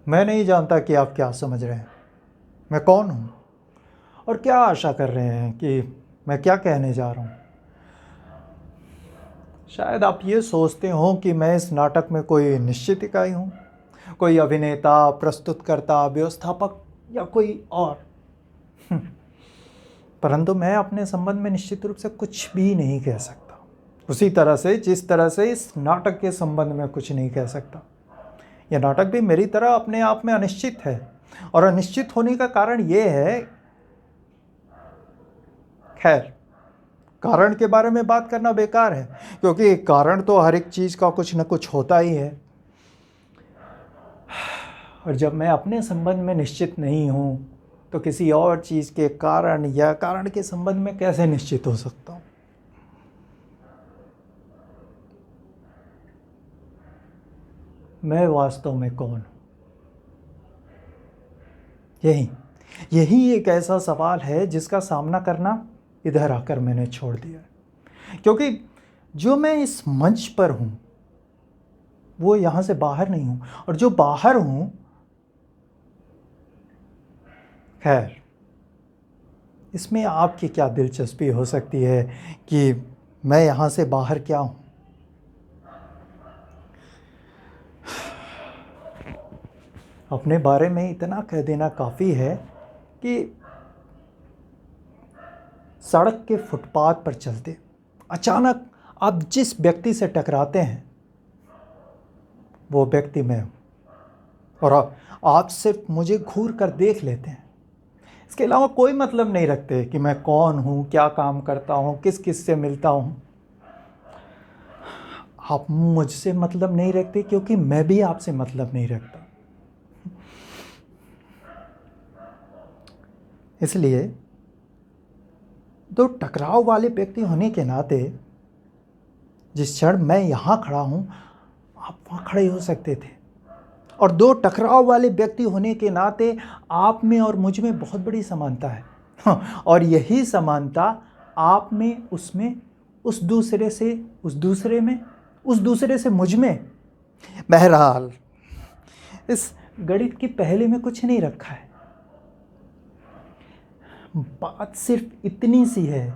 मैं नहीं जानता कि आप क्या समझ रहे हैं, मैं कौन हूँ और क्या आशा कर रहे हैं कि मैं क्या कहने जा रहा हूँ। शायद आप ये सोचते हो कि मैं इस नाटक में कोई निश्चित इकाई हूँ, कोई अभिनेता, प्रस्तुतकर्ता, व्यवस्थापक या कोई और। परंतु मैं अपने संबंध में निश्चित रूप से कुछ भी नहीं कह सकता, उसी तरह से जिस तरह से इस नाटक के संबंध में कुछ नहीं कह सकता। यह नाटक भी मेरी तरह अपने आप में अनिश्चित है, और अनिश्चित होने का कारण ये है, खैर कारण के बारे में बात करना बेकार है, क्योंकि कारण तो हर एक चीज़ का कुछ न कुछ होता ही है। और जब मैं अपने संबंध में निश्चित नहीं हूँ तो किसी और चीज़ के कारण या कारण के संबंध में कैसे निश्चित हो सकता हूँ। मैं वास्तव में कौन हूँ? यही एक ऐसा सवाल है जिसका सामना करना इधर आकर मैंने छोड़ दिया है, क्योंकि जो मैं इस मंच पर हूँ वो यहाँ से बाहर नहीं हूँ, और जो बाहर हूँ, खैर इसमें आपकी क्या दिलचस्पी हो सकती है कि मैं यहाँ से बाहर क्या हूँ। अपने बारे में इतना कह देना काफ़ी है कि सड़क के फुटपाथ पर चलते अचानक आप जिस व्यक्ति से टकराते हैं वो व्यक्ति मैं हूँ, और आप सिर्फ मुझे घूर कर देख लेते हैं। इसके अलावा कोई मतलब नहीं रखते कि मैं कौन हूँ, क्या काम करता हूँ, किस किस से मिलता हूँ। आप मुझसे मतलब नहीं रखते क्योंकि मैं भी आपसे मतलब नहीं रखता। इसलिए दो टकराव वाले व्यक्ति होने के नाते जिस क्षण मैं यहाँ खड़ा हूँ आप वहाँ खड़े हो सकते थे, और दो टकराव वाले व्यक्ति होने के नाते आप में और मुझ में बहुत बड़ी समानता है। और यही समानता आप में, उसमें, उस दूसरे से उस दूसरे में, उस दूसरे से मुझ में। बहरहाल इस गणित की पहेली में कुछ नहीं रखा है। बात सिर्फ इतनी सी है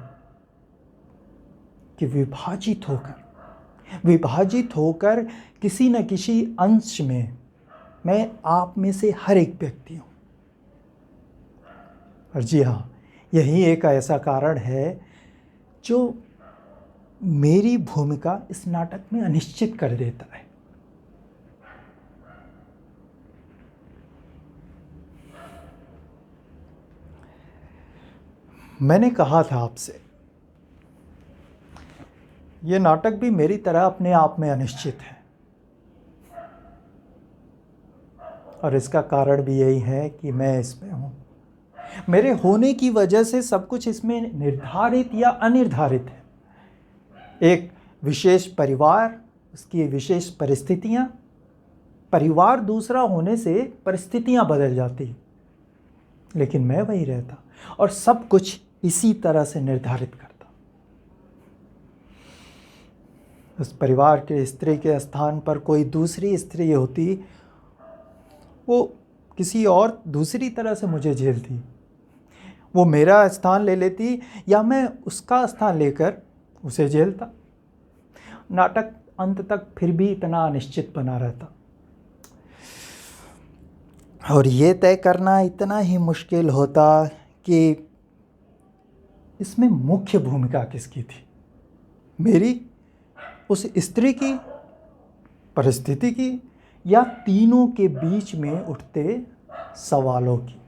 कि विभाजित होकर किसी न किसी अंश में मैं आप में से हर एक व्यक्ति हूँ। और जी हाँ, यही एक ऐसा कारण है जो मेरी भूमिका इस नाटक में अनिश्चित कर देता है। मैंने कहा था आपसे, ये नाटक भी मेरी तरह अपने आप में अनिश्चित है, और इसका कारण भी यही है कि मैं इसमें हूँ। मेरे होने की वजह से सब कुछ इसमें निर्धारित या अनिर्धारित है। एक विशेष परिवार, उसकी विशेष परिस्थितियाँ, परिवार दूसरा होने से परिस्थितियाँ बदल जाती, लेकिन मैं वही रहता और सब कुछ इसी तरह से निर्धारित करता। उस परिवार के स्त्री के स्थान पर कोई दूसरी स्त्री होती, वो किसी और दूसरी तरह से मुझे झेलती, वो मेरा स्थान ले लेती या मैं उसका स्थान लेकर उसे झेलता। नाटक अंत तक फिर भी इतना अनिश्चित बना रहता, और ये तय करना इतना ही मुश्किल होता कि इसमें मुख्य भूमिका किसकी थी, मेरी, उस स्त्री की, परिस्थिति की, या तीनों के बीच में उठते सवालों की।